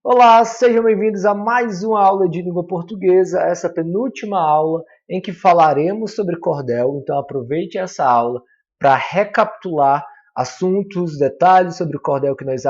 Olá, sejam bem-vindos a mais uma aula de língua portuguesa, essa penúltima aula em que falaremos sobre cordel. Então aproveite essa aula para recapitular assuntos, detalhes sobre o cordel que nós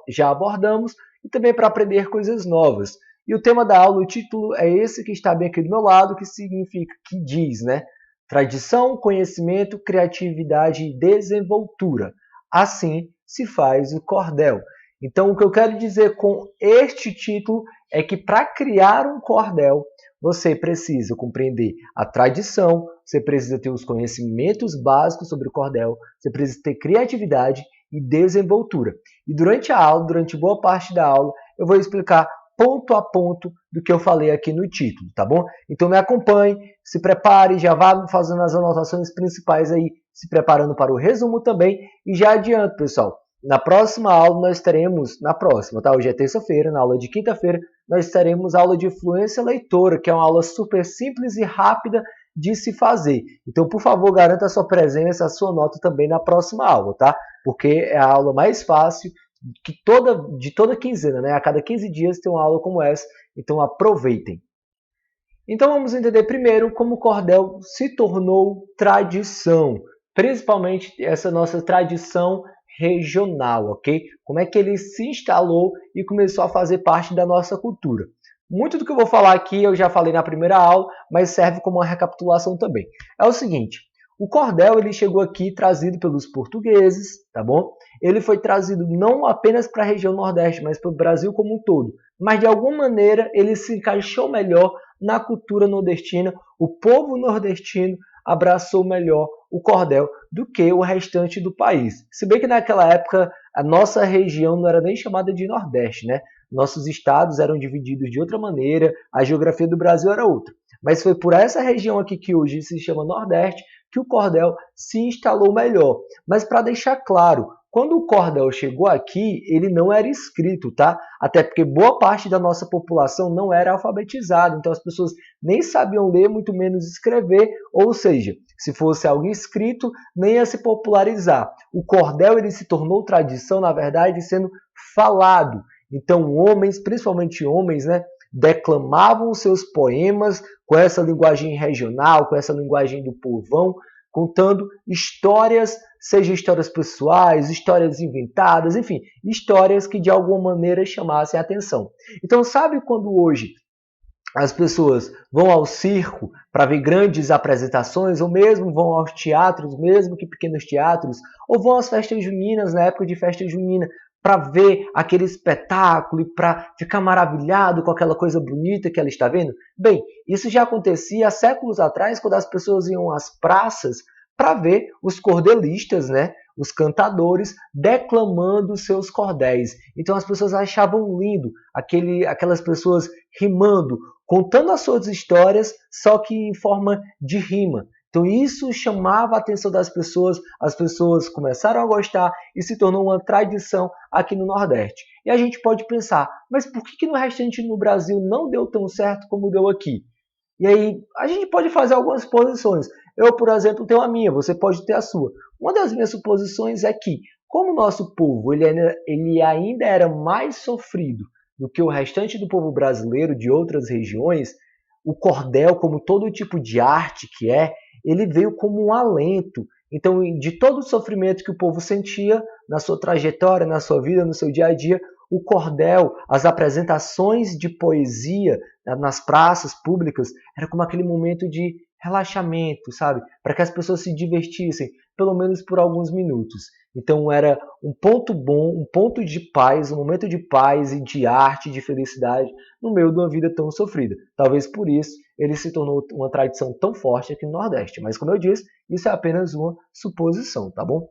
já abordamos e também para aprender coisas novas. E o tema da aula, o título é esse que está bem aqui do meu lado, que significa, que diz, né? Tradição, conhecimento, criatividade e desenvoltura. Assim se faz o cordel. Então, o que eu quero dizer com este título é que para criar um cordel, você precisa compreender a tradição, você precisa ter os conhecimentos básicos sobre o cordel, você precisa ter criatividade e desenvoltura. E durante a aula, durante boa parte da aula, eu vou explicar ponto a ponto do que eu falei aqui no título, tá bom? Então me acompanhe, se prepare, já vá fazendo as anotações principais aí, se preparando para o resumo também. E já adianto, pessoal, na próxima aula nós teremos, tá? Hoje é terça-feira, na aula de quinta-feira, nós teremos aula de fluência leitora, que é uma aula super simples e rápida de se fazer. Então, por favor, garanta a sua presença, a sua nota também na próxima aula, tá? Porque é a aula mais fácil de toda quinzena, né? A cada 15 dias tem uma aula como essa, então aproveitem. Então vamos entender primeiro como o cordel se tornou tradição, principalmente essa nossa tradição regional, ok? Como é que ele se instalou e começou a fazer parte da nossa cultura. Muito do que eu vou falar aqui eu já falei na primeira aula, mas serve como uma recapitulação também. É o seguinte, o cordel ele chegou aqui trazido pelos portugueses, tá bom? Ele foi trazido não apenas para a região Nordeste, mas para o Brasil como um todo. Mas de alguma maneira ele se encaixou melhor na cultura nordestina. O povo nordestino abraçou melhor o cordel do que o restante do país. Se bem que naquela época a nossa região não era nem chamada de Nordeste, né? Nossos estados eram divididos de outra maneira, a geografia do Brasil era outra. Mas foi por essa região aqui que hoje se chama Nordeste que o cordel se instalou melhor. Mas para deixar claro, quando o cordel chegou aqui, ele não era escrito, tá? Até porque boa parte da nossa população não era alfabetizada, então as pessoas nem sabiam ler, muito menos escrever, ou seja, se fosse algo escrito, nem ia se popularizar. O cordel ele se tornou tradição, na verdade, sendo falado. Então homens, principalmente homens, né, declamavam seus poemas com essa linguagem regional, com essa linguagem do povão, contando histórias, seja histórias pessoais, histórias inventadas, enfim, histórias que de alguma maneira chamassem a atenção. Então, sabe quando hoje as pessoas vão ao circo para ver grandes apresentações, ou mesmo vão aos teatros, mesmo que pequenos teatros, ou vão às festas juninas, na época de festa junina, para ver aquele espetáculo e para ficar maravilhado com aquela coisa bonita que ela está vendo? Bem, isso já acontecia há séculos atrás, quando as pessoas iam às praças para ver os cordelistas, né? Os cantadores declamando seus cordéis. Então as pessoas achavam lindo aquelas pessoas rimando, contando as suas histórias, só que em forma de rima. Então isso chamava a atenção das pessoas, as pessoas começaram a gostar e se tornou uma tradição aqui no Nordeste. E a gente pode pensar, mas por que no restante do Brasil não deu tão certo como deu aqui? E aí a gente pode fazer algumas suposições. Eu, por exemplo, tenho a minha, você pode ter a sua. Uma das minhas suposições é que, como o nosso povo ele ainda era mais sofrido do que o restante do povo brasileiro de outras regiões, o cordel, como todo tipo de arte que é, ele veio como um alento. Então, de todo o sofrimento que o povo sentia na sua trajetória, na sua vida, no seu dia a dia, o cordel, as apresentações de poesia nas praças públicas, era como aquele momento de relaxamento, sabe? Para que as pessoas se divertissem, pelo menos por alguns minutos. Então era um ponto bom, um ponto de paz, um momento de paz e de arte, de felicidade no meio de uma vida tão sofrida. Talvez por isso ele se tornou uma tradição tão forte aqui no Nordeste. Mas como eu disse, isso é apenas uma suposição, tá bom?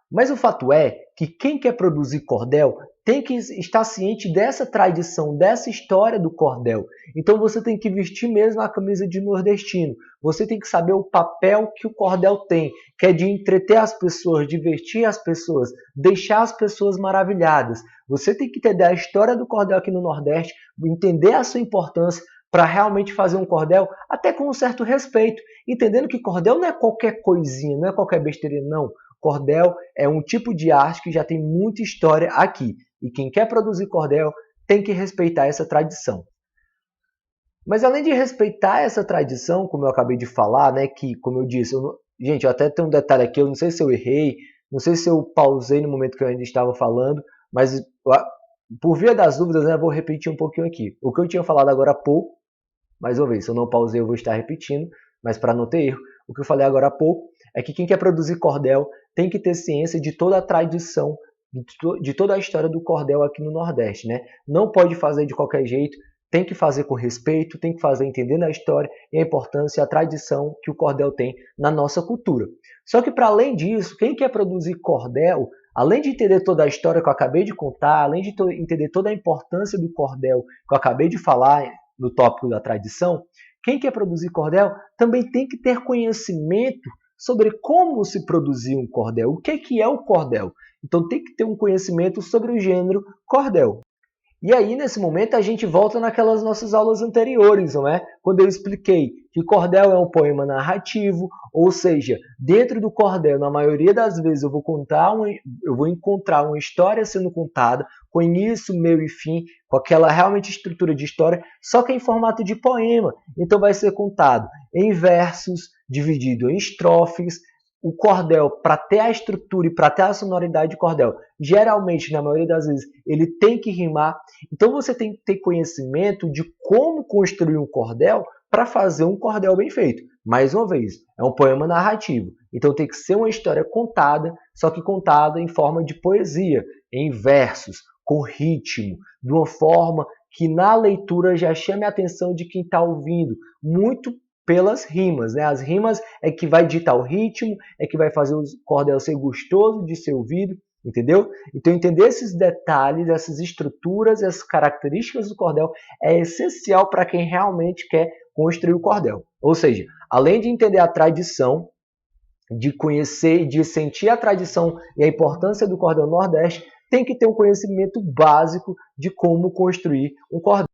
Mas o fato é que quem quer produzir cordel tem que estar ciente dessa tradição, dessa história do cordel. Então você tem que vestir mesmo a camisa de nordestino. Você tem que saber o papel que o cordel tem, que é de entreter as pessoas, divertir as pessoas, deixar as pessoas maravilhadas. Você tem que entender a história do cordel aqui no Nordeste, entender a sua importância para realmente fazer um cordel até com um certo respeito, entendendo que cordel não é qualquer coisinha, não é qualquer besteirinha, não. Cordel é um tipo de arte que já tem muita história aqui. E quem quer produzir cordel tem que respeitar essa tradição. Mas além de respeitar essa tradição, como eu acabei de falar, né, que, como eu disse, gente, eu até tenho um detalhe aqui, eu não sei se eu errei, não sei se eu pausei no momento que eu ainda estava falando, mas por via das dúvidas, né, eu vou repetir um pouquinho aqui. O que eu tinha falado agora há pouco, mais uma vez, se eu não pausei eu vou estar repetindo, mas para não ter erro, o que eu falei agora há pouco é que quem quer produzir cordel tem que ter ciência de toda a tradição, de toda a história do cordel aqui no Nordeste, né? Não pode fazer de qualquer jeito, tem que fazer com respeito, tem que fazer entendendo a história e a importância e a tradição que o cordel tem na nossa cultura. Só que para além disso, quem quer produzir cordel, além de entender toda a história que eu acabei de contar, além de entender toda a importância do cordel que eu acabei de falar no tópico da tradição, quem quer produzir cordel também tem que ter conhecimento sobre como se produzir um cordel, o que é o cordel. Então tem que ter um conhecimento sobre o gênero cordel. E aí, nesse momento, a gente volta naquelas nossas aulas anteriores, não é? Quando eu expliquei que cordel é um poema narrativo, ou seja, dentro do cordel, na maioria das vezes, eu vou encontrar uma história sendo contada, com início, meio e fim, com aquela realmente estrutura de história, só que em formato de poema. Então vai ser contado em versos, dividido em estrofes. O cordel, para ter a estrutura e para ter a sonoridade de cordel, geralmente, na maioria das vezes, ele tem que rimar. Então você tem que ter conhecimento de como construir um cordel para fazer um cordel bem feito. Mais uma vez, é um poema narrativo. Então tem que ser uma história contada, só que contada em forma de poesia, em versos, com ritmo, de uma forma que na leitura já chame a atenção de quem está ouvindo. Muito pelas rimas, né? As rimas é que vai ditar o ritmo, é que vai fazer o cordel ser gostoso de ser ouvido, entendeu? Então entender esses detalhes, essas estruturas, essas características do cordel é essencial para quem realmente quer construir o cordel. Ou seja, além de entender a tradição, de conhecer e de sentir a tradição e a importância do cordel Nordeste, tem que ter um conhecimento básico de como construir um cordel.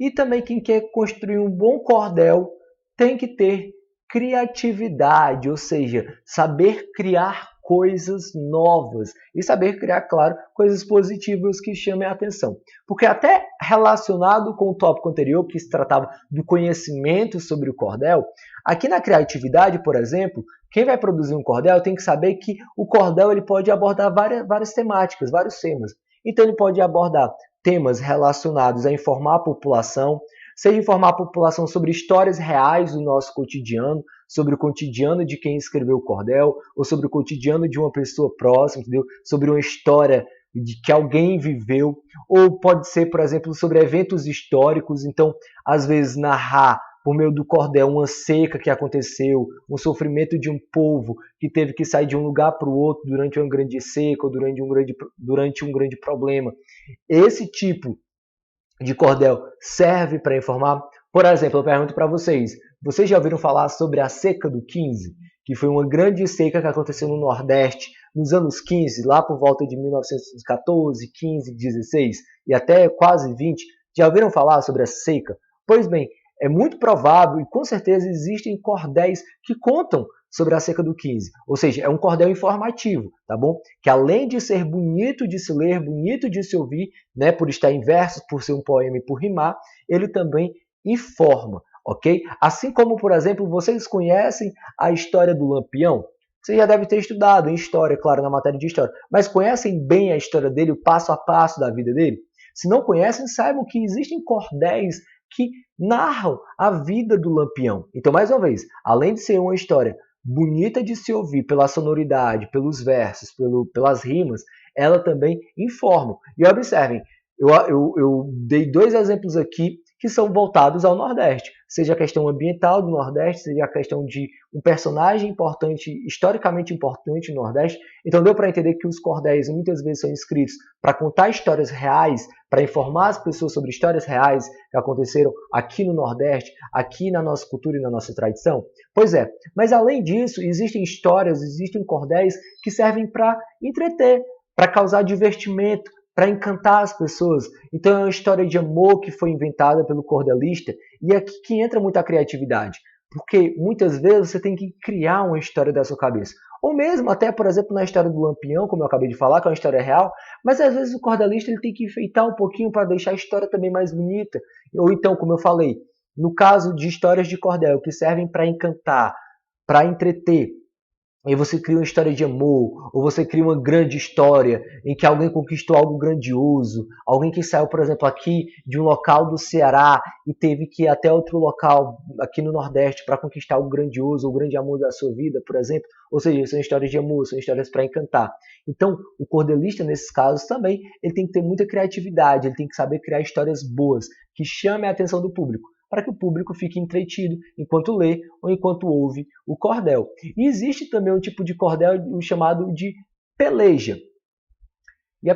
E também quem quer construir um bom cordel tem que ter criatividade, ou seja, saber criar coisas novas e saber criar, claro, coisas positivas que chamem a atenção. Porque até relacionado com o tópico anterior, que se tratava do conhecimento sobre o cordel, aqui na criatividade, por exemplo, quem vai produzir um cordel tem que saber que o cordel ele pode abordar várias temáticas, vários temas. Então ele pode abordar temas relacionados a informar a população, seja informar a população sobre histórias reais do nosso cotidiano, sobre o cotidiano de quem escreveu o cordel, ou sobre o cotidiano de uma pessoa próxima, entendeu? Sobre uma história de que alguém viveu, ou pode ser, por exemplo, sobre eventos históricos. Então, às vezes, narrar por meio do cordel uma seca que aconteceu, um sofrimento de um povo que teve que sair de um lugar para o outro durante uma grande seca ou durante um grande problema. Esse tipo de cordel serve para informar? Por exemplo, eu pergunto para vocês já ouviram falar sobre a seca do 15? Que foi uma grande seca que aconteceu no Nordeste nos anos 15, lá por volta de 1914, 15, 16 e até quase 20. Já ouviram falar sobre essa seca? Pois bem, é muito provável e com certeza existem cordéis que contam sobre a seca do 15. Ou seja, é um cordel informativo, tá bom? Que além de ser bonito de se ler, bonito de se ouvir, né, por estar em versos, por ser um poema e por rimar, ele também informa, ok? Assim como, por exemplo, vocês conhecem a história do Lampião? Você já deve ter estudado em história, claro, na matéria de história, mas conhecem bem a história dele, o passo a passo da vida dele? Se não conhecem, saibam que existem cordéis que narram a vida do Lampião. Então, mais uma vez, além de ser uma história bonita de se ouvir pela sonoridade, pelos versos, pelas rimas, ela também informa. E observem, eu dei dois exemplos aqui que são voltados ao Nordeste, seja a questão ambiental do Nordeste, seja a questão de um personagem importante, historicamente importante no Nordeste. Então deu para entender que os cordéis muitas vezes são escritos para contar histórias reais, para informar as pessoas sobre histórias reais que aconteceram aqui no Nordeste, aqui na nossa cultura e na nossa tradição. Pois é, mas além disso, existem histórias, existem cordéis que servem para entreter, para causar divertimento, para encantar as pessoas. Então é uma história de amor que foi inventada pelo cordelista e é aqui que entra muita criatividade. Porque muitas vezes você tem que criar uma história da sua cabeça. Ou mesmo até, por exemplo, na história do Lampião, como eu acabei de falar, que é uma história real, mas às vezes o cordelista ele tem que enfeitar um pouquinho para deixar a história também mais bonita. Ou então, como eu falei, no caso de histórias de cordel que servem para encantar, para entreter, e você cria uma história de amor, ou você cria uma grande história em que alguém conquistou algo grandioso, alguém que saiu, por exemplo, aqui de um local do Ceará e teve que ir até outro local aqui no Nordeste para conquistar algo grandioso, o grande amor da sua vida, por exemplo. Ou seja, são histórias de amor, são histórias para encantar. Então, o cordelista, nesses casos também, ele tem que ter muita criatividade, ele tem que saber criar histórias boas, que chamem a atenção do público, para que o público fique entretido enquanto lê ou enquanto ouve o cordel. E existe também um tipo de cordel chamado de peleja. E a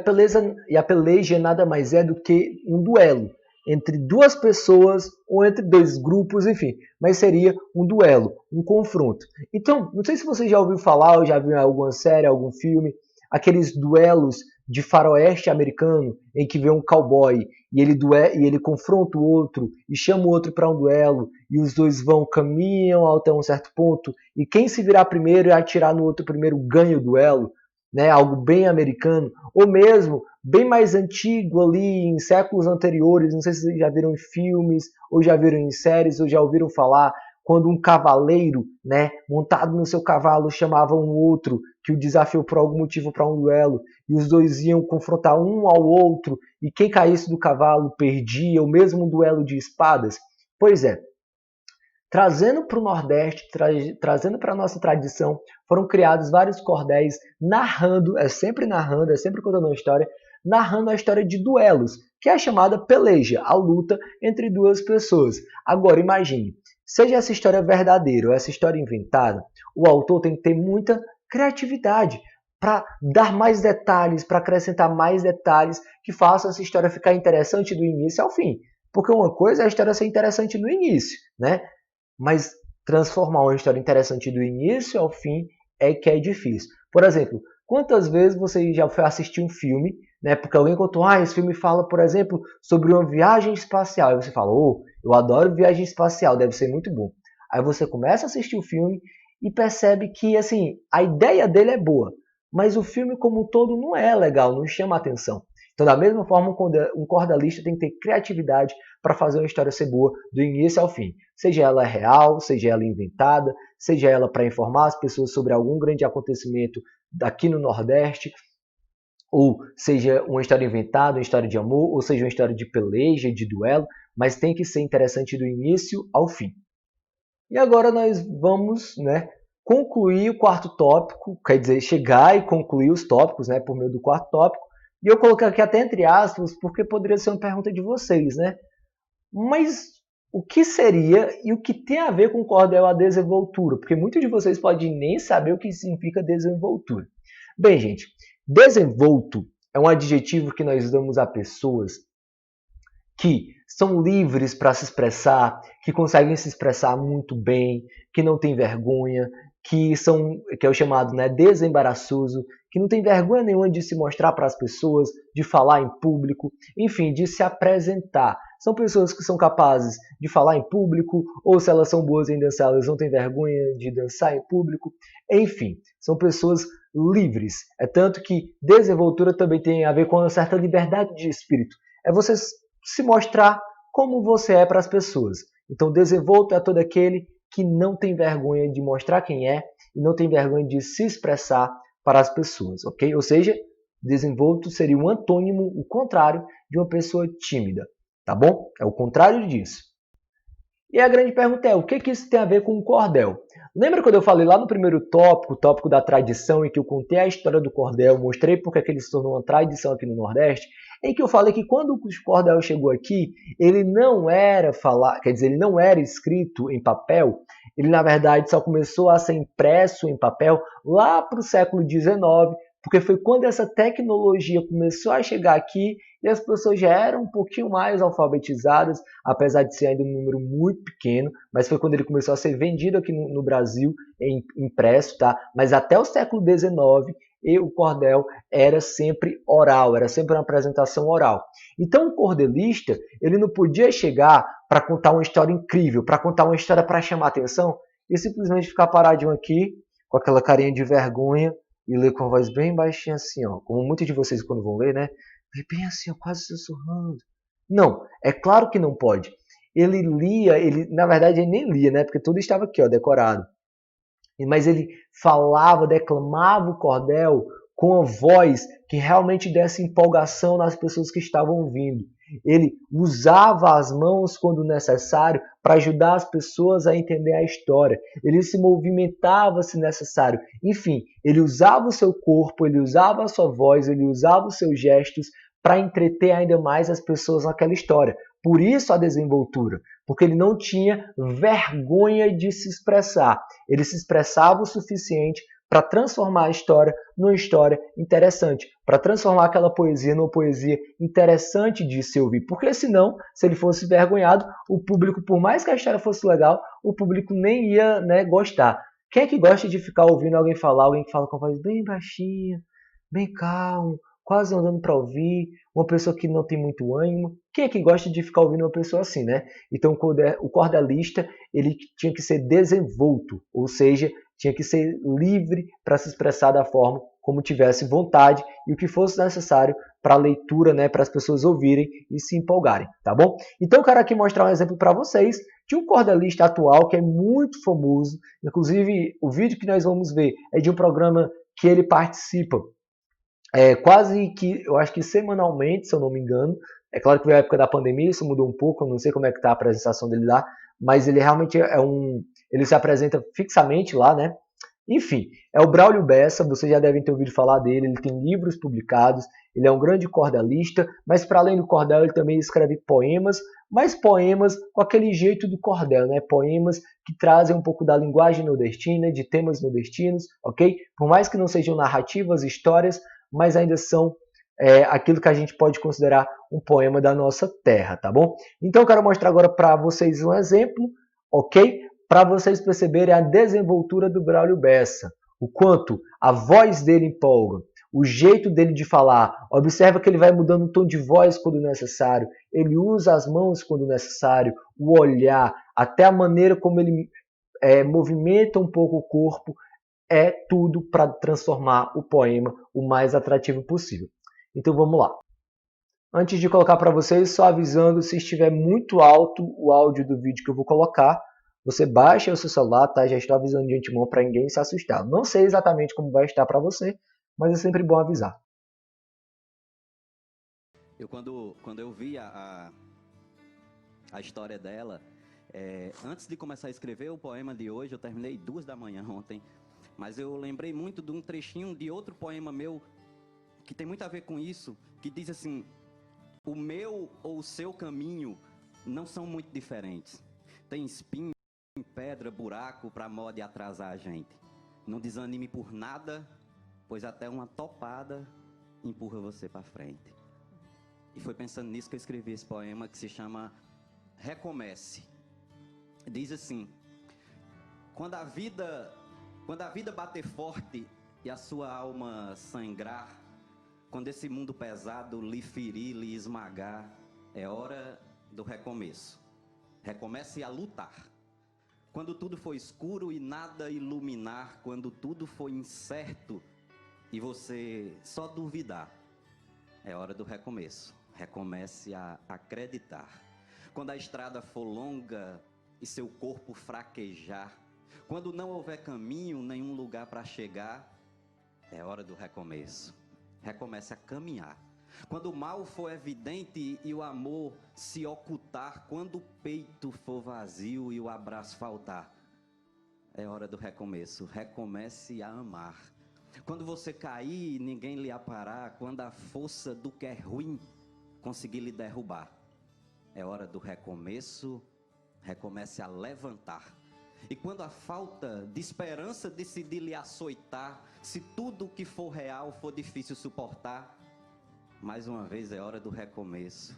peleja nada mais é do que um duelo entre duas pessoas ou entre dois grupos, enfim, mas seria um duelo, um confronto. Então, não sei se você já ouviu falar ou já viu em alguma série, algum filme, aqueles duelos de faroeste americano em que vê um cowboy e ele confronta o outro e chama o outro para um duelo e os dois caminham até um certo ponto e quem se virar primeiro e atirar no outro primeiro ganha o duelo, né? Algo bem americano, ou mesmo bem mais antigo ali em séculos anteriores, não sei se vocês já viram em filmes, ou já viram em séries, ou já ouviram falar, quando um cavaleiro, né, montado no seu cavalo, chamava um outro que o desafiou por algum motivo para um duelo, e os dois iam confrontar um ao outro, e quem caísse do cavalo perdia, o mesmo duelo de espadas. Pois é, trazendo para o Nordeste, trazendo para a nossa tradição, foram criados vários cordéis narrando, é sempre contando uma história, narrando a história de duelos, que é a chamada peleja, a luta entre duas pessoas. Agora imagine, seja essa história verdadeira ou essa história inventada, o autor tem que ter muita criatividade para dar mais detalhes, para acrescentar mais detalhes que façam essa história ficar interessante do início ao fim. Porque uma coisa é a história ser interessante no início, né? Mas transformar uma história interessante do início ao fim é que é difícil. Por exemplo, quantas vezes você já foi assistir um filme, né? Porque alguém contou, esse filme fala, por exemplo, sobre uma viagem espacial. E você fala, eu adoro viagem espacial, deve ser muito bom. Aí você começa a assistir o filme e percebe que, assim, a ideia dele é boa, mas o filme como um todo não é legal, não chama atenção. Então, da mesma forma, um cordelista tem que ter criatividade para fazer uma história ser boa do início ao fim. Seja ela real, seja ela inventada, seja ela para informar as pessoas sobre algum grande acontecimento aqui no Nordeste, ou seja uma história inventada, uma história de amor, ou seja uma história de peleja, de duelo, mas tem que ser interessante do início ao fim. E agora nós vamos, né, concluir o quarto tópico, quer dizer, chegar e concluir os tópicos, né, por meio do quarto tópico. E eu coloquei aqui até entre aspas, porque poderia ser uma pergunta de vocês, né? Mas o que seria e o que tem a ver com cordel a desenvoltura? Porque muitos de vocês podem nem saber o que significa desenvoltura. Bem, gente, desenvolto é um adjetivo que nós damos a pessoas que são livres para se expressar, que conseguem se expressar muito bem, que não têm vergonha, que é o chamado, né, desembaraçoso, que não tem vergonha nenhuma de se mostrar para as pessoas, de falar em público, enfim, de se apresentar. São pessoas que são capazes de falar em público, ou se elas são boas em dançar, elas não têm vergonha de dançar em público. Enfim, são pessoas livres. É tanto que desenvoltura também tem a ver com uma certa liberdade de espírito. É você se mostrar como você é para as pessoas. Então, desenvolto é todo aquele que não tem vergonha de mostrar quem é e não tem vergonha de se expressar para as pessoas, ok? Ou seja, desenvolto seria um antônimo, o contrário de uma pessoa tímida, tá bom? É o contrário disso. E a grande pergunta é, o que isso tem a ver com o cordel? Lembra quando eu falei lá no primeiro tópico, o tópico da tradição, em que eu contei a história do cordel, mostrei porque ele se tornou uma tradição aqui no Nordeste, em que eu falei que quando o cordel chegou aqui, ele não era ele não era escrito em papel, ele na verdade só começou a ser impresso em papel lá para o século XIX, porque foi quando essa tecnologia começou a chegar aqui e as pessoas já eram um pouquinho mais alfabetizadas, apesar de ser ainda um número muito pequeno, mas foi quando ele começou a ser vendido aqui no Brasil, impresso, tá? Mas até o século XIX, e o cordel era sempre oral, era sempre uma apresentação oral. Então o cordelista, ele não podia chegar para contar uma história incrível, para contar uma história para chamar atenção, e simplesmente ficar paradinho aqui, com aquela carinha de vergonha, e ler com a voz bem baixinha assim, ó, como muitos de vocês quando vão ler, né? Bem assim, ó, quase sussurrando. Não, é claro que não pode. Ele lia, na verdade ele nem lia, né? Porque tudo estava aqui, ó, decorado. Mas ele falava, declamava o cordel com a voz que realmente desse empolgação nas pessoas que estavam ouvindo. Ele usava as mãos quando necessário para ajudar as pessoas a entender a história. Ele se movimentava se necessário. Enfim, ele usava o seu corpo, ele usava a sua voz, ele usava os seus gestos para entreter ainda mais as pessoas naquela história. Por isso a desenvoltura, porque ele não tinha vergonha de se expressar. Ele se expressava o suficiente para transformar a história numa história interessante, para transformar aquela poesia numa poesia interessante de se ouvir. Porque senão, se ele fosse envergonhado, o público, por mais que a história fosse legal, o público nem ia, né, gostar. Quem é que gosta de ficar ouvindo alguém falar, alguém que fala com a voz bem baixinha, bem calmo, quase andando para ouvir, uma pessoa que não tem muito ânimo? Quem é que gosta de ficar ouvindo uma pessoa assim, né? Então o cordelista, ele tinha que ser desenvolto, ou seja, tinha que ser livre para se expressar da forma como tivesse vontade e o que fosse necessário para a leitura, né, para as pessoas ouvirem e se empolgarem, tá bom? Então eu quero aqui mostrar um exemplo para vocês de um cordelista atual que é muito famoso, inclusive o vídeo que nós vamos ver é de um programa que ele participa quase que, eu acho que semanalmente, se eu não me engano. É claro que veio a época da pandemia, isso mudou um pouco, eu não sei como é que está a apresentação dele lá, mas ele realmente ele se apresenta fixamente lá, né? Enfim, é o Braulio Bessa, vocês já devem ter ouvido falar dele, ele tem livros publicados, ele é um grande cordelista, mas para além do cordel ele também escreve poemas, mas poemas com aquele jeito do cordel, né? Poemas que trazem um pouco da linguagem nordestina, de temas nordestinos, ok? Por mais que não sejam narrativas, histórias, mas ainda são aquilo que a gente pode considerar um poema da nossa terra, tá bom? Então eu quero mostrar agora para vocês um exemplo, ok? Para vocês perceberem a desenvoltura do Braulio Bessa, o quanto a voz dele empolga, o jeito dele de falar. Observa que ele vai mudando o tom de voz quando necessário, ele usa as mãos quando necessário, o olhar, até a maneira como ele movimenta um pouco o corpo, é tudo para transformar o poema o mais atrativo possível. Então vamos lá. Antes de colocar para vocês, só avisando, se estiver muito alto o áudio do vídeo que eu vou colocar, você baixa o seu celular, tá? Já estou avisando de antemão para ninguém se assustar. Não sei exatamente como vai estar para você, mas é sempre bom avisar. Quando eu vi a história dela, antes de começar a escrever o poema de hoje, eu terminei 2 da manhã ontem, mas eu lembrei muito de um trechinho de outro poema meu, que tem muito a ver com isso, que diz assim: o meu ou o seu caminho não são muito diferentes. Tem espinho, pedra, buraco para moda e atrasar a gente. Não desanime por nada, pois até uma topada empurra você para frente. E foi pensando nisso que eu escrevi esse poema que se chama Recomece. Diz assim: quando a vida bater forte e a sua alma sangrar, quando esse mundo pesado lhe ferir, lhe esmagar, é hora do recomeço. Recomece a lutar. Quando tudo for escuro e nada iluminar, quando tudo for incerto e você só duvidar, é hora do recomeço. Recomece a acreditar. Quando a estrada for longa e seu corpo fraquejar, quando não houver caminho, nenhum lugar para chegar, é hora do recomeço. Recomece a caminhar. Quando o mal for evidente e o amor se ocultar, quando o peito for vazio e o abraço faltar, é hora do recomeço. Recomece a amar. Quando você cair e ninguém lhe aparar, quando a força do que é ruim conseguir lhe derrubar, é hora do recomeço. Recomece a levantar. E quando a falta de esperança decidir lhe açoitar, se tudo que for real for difícil suportar, mais uma vez é hora do recomeço.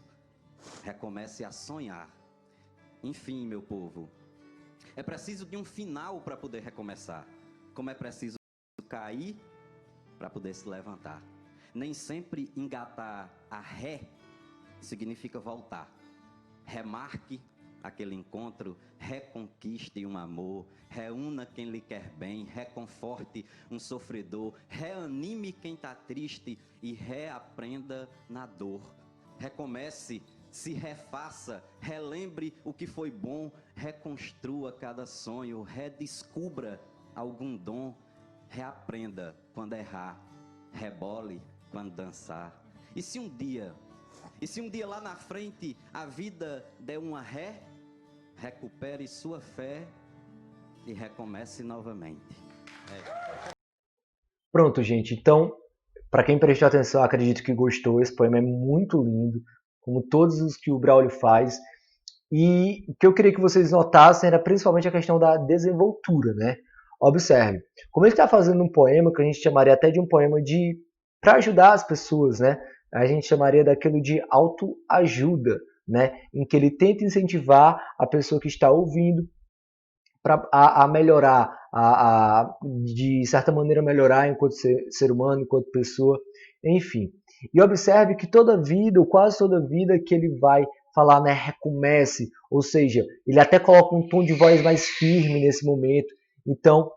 Recomece a sonhar. Enfim, meu povo, é preciso de um final para poder recomeçar. Como é preciso cair para poder se levantar. Nem sempre engatar a ré significa voltar. Remarque aquele encontro, reconquiste um amor, reúna quem lhe quer bem, reconforte um sofredor, reanime quem está triste e reaprenda na dor. Recomece, se refaça, relembre o que foi bom, reconstrua cada sonho, redescubra algum dom, reaprenda quando errar, rebole quando dançar. E se um dia lá na frente a vida der uma ré, recupere sua fé e recomece novamente. Pronto, gente. Então, para quem prestou atenção, acredito que gostou. Esse poema é muito lindo, como todos os que o Braulio faz. E o que eu queria que vocês notassem era principalmente a questão da desenvoltura, né? Observe, como ele está fazendo um poema que a gente chamaria até de um poema para ajudar as pessoas, né? A gente chamaria daquilo de autoajuda, né? Em que ele tenta incentivar a pessoa que está ouvindo a melhorar, de certa maneira melhorar enquanto ser humano, enquanto pessoa, enfim. E observe que toda vida, ou quase toda vida que ele vai falar, né, recomece, ou seja, ele até coloca um tom de voz mais firme nesse momento. Então,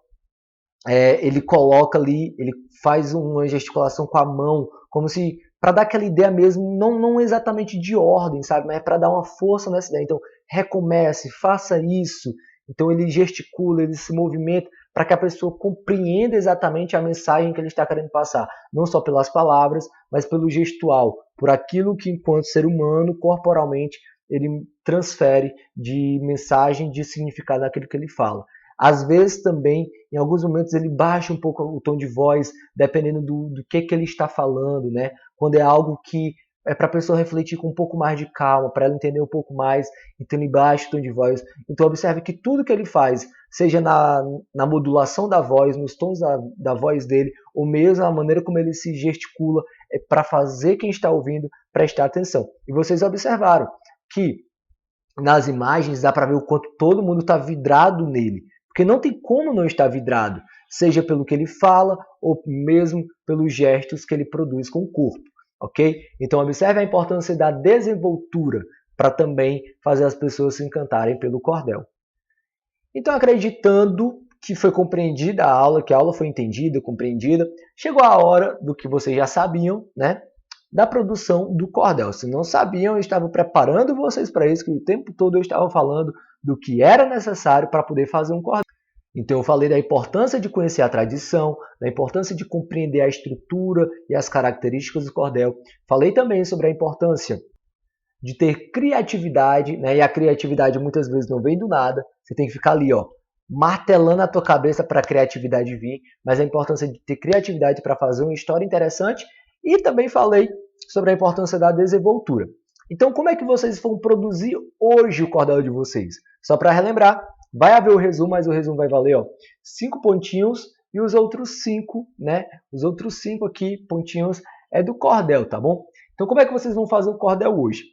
ele coloca ali, ele faz uma gesticulação com a mão, como se, para dar aquela ideia mesmo, não exatamente de ordem, sabe, mas para dar uma força nessa ideia. Então, recomece, faça isso. Então, ele gesticula, ele se movimenta para que a pessoa compreenda exatamente a mensagem que ele está querendo passar, não só pelas palavras, mas pelo gestual, por aquilo que, enquanto ser humano, corporalmente, ele transfere de mensagem, de significado naquilo que ele fala. Às vezes também, em alguns momentos, ele baixa um pouco o tom de voz, dependendo do que ele está falando, né? Quando é algo que é para a pessoa refletir com um pouco mais de calma, para ela entender um pouco mais, então ele baixa o tom de voz. Então observe que tudo que ele faz, seja na modulação da voz, nos tons da voz dele, ou mesmo a maneira como ele se gesticula, é para fazer quem está ouvindo prestar atenção. E vocês observaram que nas imagens dá para ver o quanto todo mundo está vidrado nele. Porque não tem como não estar vidrado, seja pelo que ele fala ou mesmo pelos gestos que ele produz com o corpo, ok? Então observe a importância da desenvoltura para também fazer as pessoas se encantarem pelo cordel. Então, acreditando que foi compreendida a aula, que a aula foi entendida, compreendida, chegou a hora do que vocês já sabiam, né? Da produção do cordel. Se não sabiam, eu estava preparando vocês para isso, que o tempo todo eu estava falando do que era necessário para poder fazer um cordel. Então eu falei da importância de conhecer a tradição, da importância de compreender a estrutura e as características do cordel. Falei também sobre a importância de ter criatividade, né? E a criatividade muitas vezes não vem do nada. Você tem que ficar ali, ó, martelando a tua cabeça para a criatividade vir, mas a importância de ter criatividade para fazer uma história interessante. E também falei sobre a importância da desenvoltura. Então, como é que vocês vão produzir hoje o cordel de vocês? Só para relembrar, vai haver o resumo, mas o resumo vai valer 5 pontinhos e os outros 5, né? Os outros 5 aqui, pontinhos, é do cordel, tá bom? Então, como é que vocês vão fazer o cordel hoje?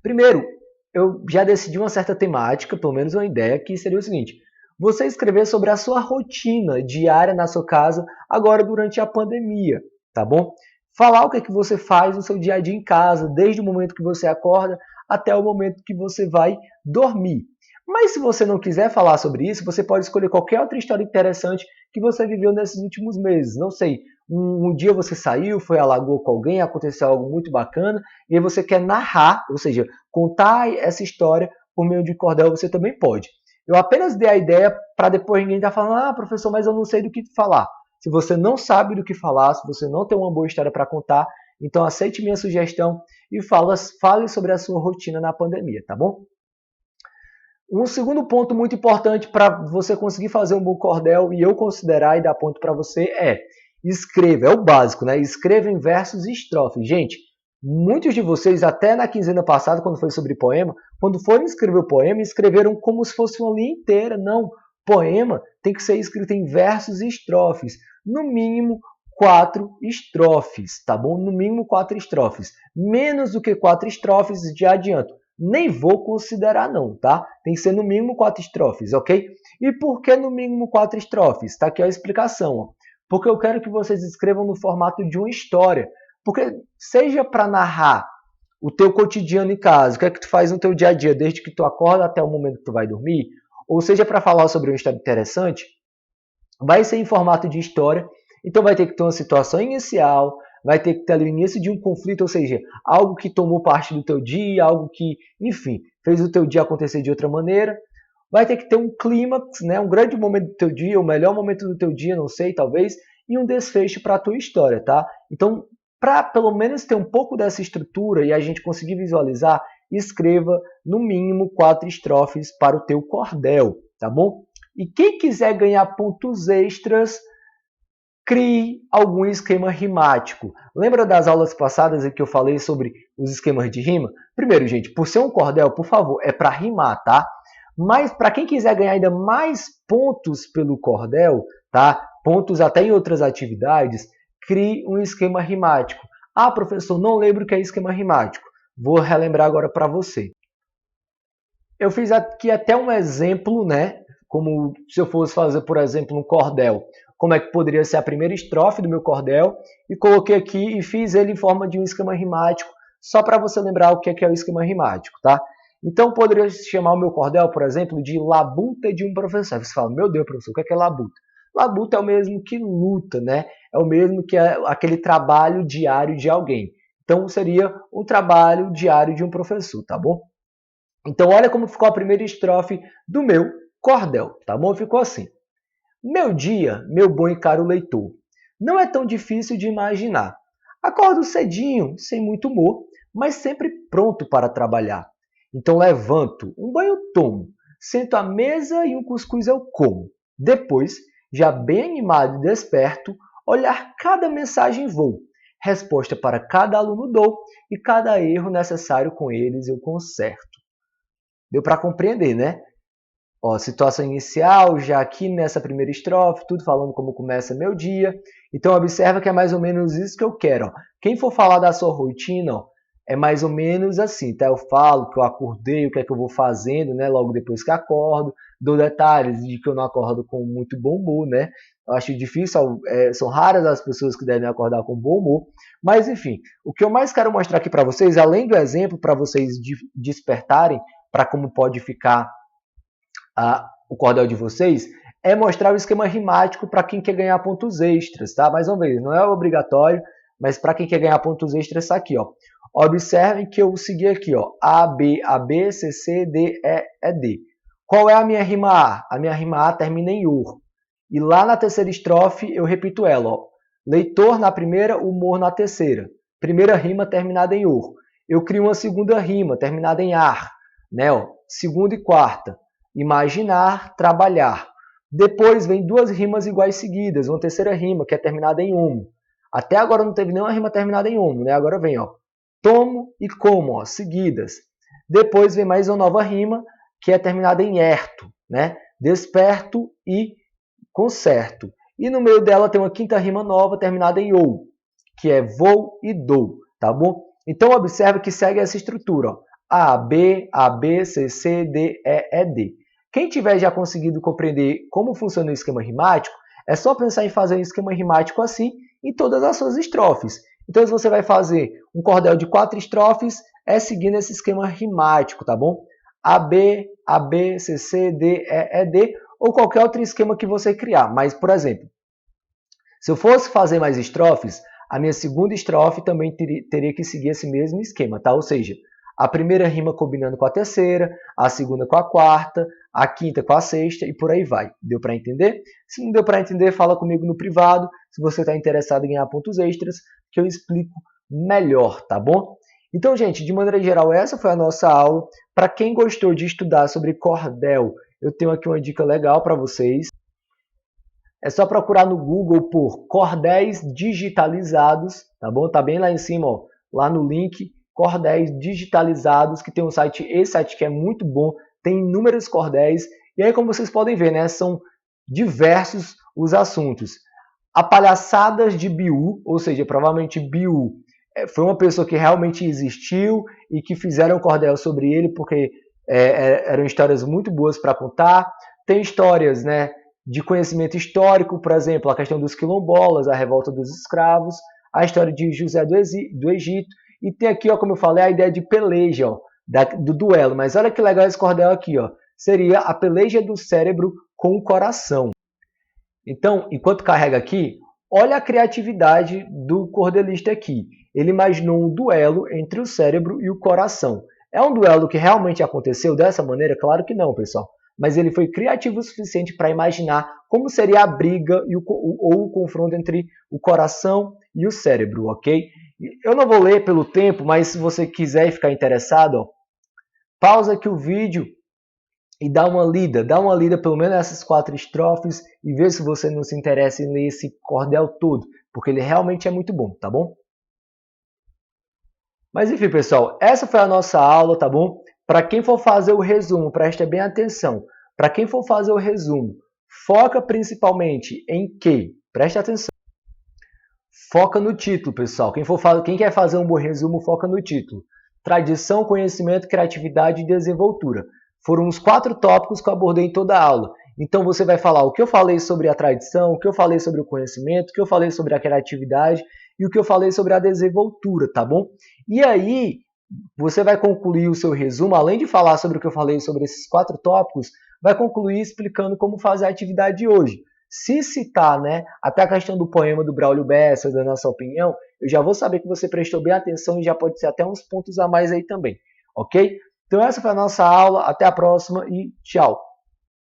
Primeiro, eu já decidi uma certa temática, pelo menos uma ideia, que seria o seguinte: você escrever sobre a sua rotina diária na sua casa, agora durante a pandemia, tá bom? Falar o que é que você faz no seu dia a dia em casa, desde o momento que você acorda até o momento que você vai dormir. Mas se você não quiser falar sobre isso, você pode escolher qualquer outra história interessante que você viveu nesses últimos meses. Não sei, um dia você saiu, foi à lagoa com alguém, aconteceu algo muito bacana, e aí você quer narrar, ou seja, contar essa história por meio de cordel, você também pode. Eu apenas dei a ideia para depois ninguém estar falando, professor, mas eu não sei do que falar. Se você não sabe do que falar, se você não tem uma boa história para contar, então aceite minha sugestão e fale sobre a sua rotina na pandemia, tá bom? Um segundo ponto muito importante para você conseguir fazer um bom cordel e eu considerar e dar ponto para você é escreva, é o básico, né? Escreva em versos e estrofes. Gente, muitos de vocês, até na quinzena passada, quando foi sobre poema, quando foram escrever o poema, escreveram como se fosse uma linha inteira. Não, poema tem que ser escrito em versos e estrofes. No mínimo 4 estrofes, tá bom? No mínimo 4 estrofes. Menos do que 4 estrofes, já adianto. Nem vou considerar não, tá? Tem que ser no mínimo 4 estrofes, ok? E por que no mínimo 4 estrofes? Tá aqui a explicação, ó. Porque eu quero que vocês escrevam no formato de uma história. Porque seja para narrar o teu cotidiano em casa, o que é que tu faz no teu dia a dia, desde que tu acorda até o momento que tu vai dormir, ou seja para falar sobre uma história interessante, vai ser em formato de história. Então vai ter que ter uma situação inicial, vai ter que ter ali o início de um conflito, ou seja, algo que tomou parte do teu dia, algo que, enfim, fez o teu dia acontecer de outra maneira. Vai ter que ter um clímax, né, um grande momento do teu dia, o melhor momento do teu dia, não sei, talvez, e um desfecho para a tua história, tá? Então, para pelo menos ter um pouco dessa estrutura e a gente conseguir visualizar, escreva no mínimo 4 estrofes para o teu cordel, tá bom? E quem quiser ganhar pontos extras, crie algum esquema rimático. Lembra das aulas passadas em que eu falei sobre os esquemas de rima? Primeiro, gente, por ser um cordel, por favor, é para rimar, tá? Mas para quem quiser ganhar ainda mais pontos pelo cordel, tá? Pontos até em outras atividades, crie um esquema rimático. Ah, professor, não lembro o que é esquema rimático. Vou relembrar agora para você. Eu fiz aqui até um exemplo, né? Como se eu fosse fazer, por exemplo, um cordel. Como é que poderia ser a primeira estrofe do meu cordel. E coloquei aqui e fiz ele em forma de um esquema rimático, só para você lembrar o que é o esquema rimático, tá? Então, poderia chamar o meu cordel, por exemplo, de labuta de um professor. Você fala, meu Deus, professor, o que é labuta? Labuta é o mesmo que luta, né? É o mesmo que aquele trabalho diário de alguém. Então, seria o trabalho diário de um professor, tá bom? Então, olha como ficou a primeira estrofe do meu cordel, tá bom? Ficou assim. Meu dia, meu bom e caro leitor, não é tão difícil de imaginar. Acordo cedinho, sem muito humor, mas sempre pronto para trabalhar. Então levanto, um banho tomo, sento à mesa e um cuscuz eu como. Depois, já bem animado e desperto, olhar cada mensagem vou. Resposta para cada aluno dou e cada erro necessário com eles eu conserto. Deu para compreender, né? Ó, situação inicial, já aqui nessa primeira estrofe, tudo falando como começa meu dia. Então, observa que é mais ou menos isso que eu quero. Ó. Quem for falar da sua rotina, ó, é mais ou menos assim, tá? Eu falo que eu acordei, o que é que eu vou fazendo, né? Logo depois que acordo. Dou detalhes de que eu não acordo com muito bom humor, né? Eu acho difícil, são raras as pessoas que devem acordar com bom humor. Mas, enfim, o que eu mais quero mostrar aqui para vocês, além do exemplo, para vocês despertarem para como pode ficar o cordel de vocês, é mostrar o esquema rimático para quem quer ganhar pontos extras, tá? Mais uma vez, não é obrigatório, mas para quem quer ganhar pontos extras, está aqui, ó. Observem que eu segui aqui, ó, A, B, C, C, D, E, D. Qual é a minha rima A? A minha rima A termina em UR. E lá na terceira estrofe eu repito ela, ó. Leitor na primeira, humor na terceira. Primeira rima terminada em UR. Eu crio uma segunda rima terminada em AR, né, ó, segunda e quarta. Imaginar, trabalhar. Depois vem duas rimas iguais seguidas, uma terceira rima que é terminada em homo. Até agora não teve nenhuma rima terminada em homo, né? Agora vem, ó, tomo e como, ó, seguidas. Depois vem mais uma nova rima que é terminada em erto, né? Desperto e concerto. E no meio dela tem uma quinta rima nova terminada em ou, que é vou e dou, tá bom? Então observe que segue essa estrutura, ó. A, B, C, C, D, E, D. Quem tiver já conseguido compreender como funciona o esquema rimático, é só pensar em fazer um esquema rimático assim em todas as suas estrofes. Então, se você vai fazer um cordel de 4 estrofes, é seguindo esse esquema rimático, tá bom? A, B, C, C, D, E, D, ou qualquer outro esquema que você criar. Mas, por exemplo, se eu fosse fazer mais estrofes, a minha segunda estrofe também teria que seguir esse mesmo esquema, tá? Ou seja, a primeira rima combinando com a terceira, a segunda com a quarta, a quinta com a sexta e por aí vai. Deu para entender? Se não deu para entender, fala comigo no privado. Se você está interessado em ganhar pontos extras, que eu explico melhor, tá bom? Então, gente, de maneira geral, essa foi a nossa aula. Para quem gostou de estudar sobre cordel, eu tenho aqui uma dica legal para vocês. É só procurar no Google por cordéis digitalizados, tá bom? Tá bem lá em cima, ó, lá no link, cordéis digitalizados, que tem um site, esse site que é muito bom, tem inúmeros cordéis, e aí como vocês podem ver, né, são diversos os assuntos. A palhaçadas de Biú, ou seja, provavelmente Biú foi uma pessoa que realmente existiu e que fizeram cordel sobre ele, porque eram histórias muito boas para contar. Tem histórias, né, de conhecimento histórico, por exemplo, a questão dos quilombolas, a revolta dos escravos, a história de José do Egito, e tem aqui, ó, como eu falei, a ideia de peleja, ó, do duelo. Mas olha que legal esse cordel aqui, ó. Seria a peleja do cérebro com o coração. Então, enquanto carrega aqui, olha a criatividade do cordelista aqui. Ele imaginou um duelo entre o cérebro e o coração. É um duelo que realmente aconteceu dessa maneira? Claro que não, pessoal. Mas ele foi criativo o suficiente para imaginar como seria a briga ou o confronto entre o coração e o cérebro, ok? Eu não vou ler pelo tempo, mas se você quiser e ficar interessado, ó, pausa aqui o vídeo e dá uma lida pelo menos essas 4 estrofes e vê se você não se interessa em ler esse cordel todo, porque ele realmente é muito bom, tá bom? Mas enfim, pessoal, essa foi a nossa aula, tá bom? Para quem for fazer o resumo, preste bem atenção. Para quem for fazer o resumo, foca principalmente em quê? Preste atenção. Foca no título, pessoal. Quem quer fazer um bom resumo, foca no título. Tradição, conhecimento, criatividade e desenvoltura. Foram os 4 tópicos que eu abordei em toda a aula. Então você vai falar o que eu falei sobre a tradição, o que eu falei sobre o conhecimento, o que eu falei sobre a criatividade e o que eu falei sobre a desenvoltura, tá bom? E aí, você vai concluir o seu resumo, além de falar sobre o que eu falei sobre esses 4 tópicos, vai concluir explicando como fazer a atividade de hoje. Se citar, né, até a questão do poema do Braulio Bessa, da nossa opinião, eu já vou saber que você prestou bem atenção e já pode ser até uns pontos a mais aí também, ok? Então essa foi a nossa aula, até a próxima e tchau!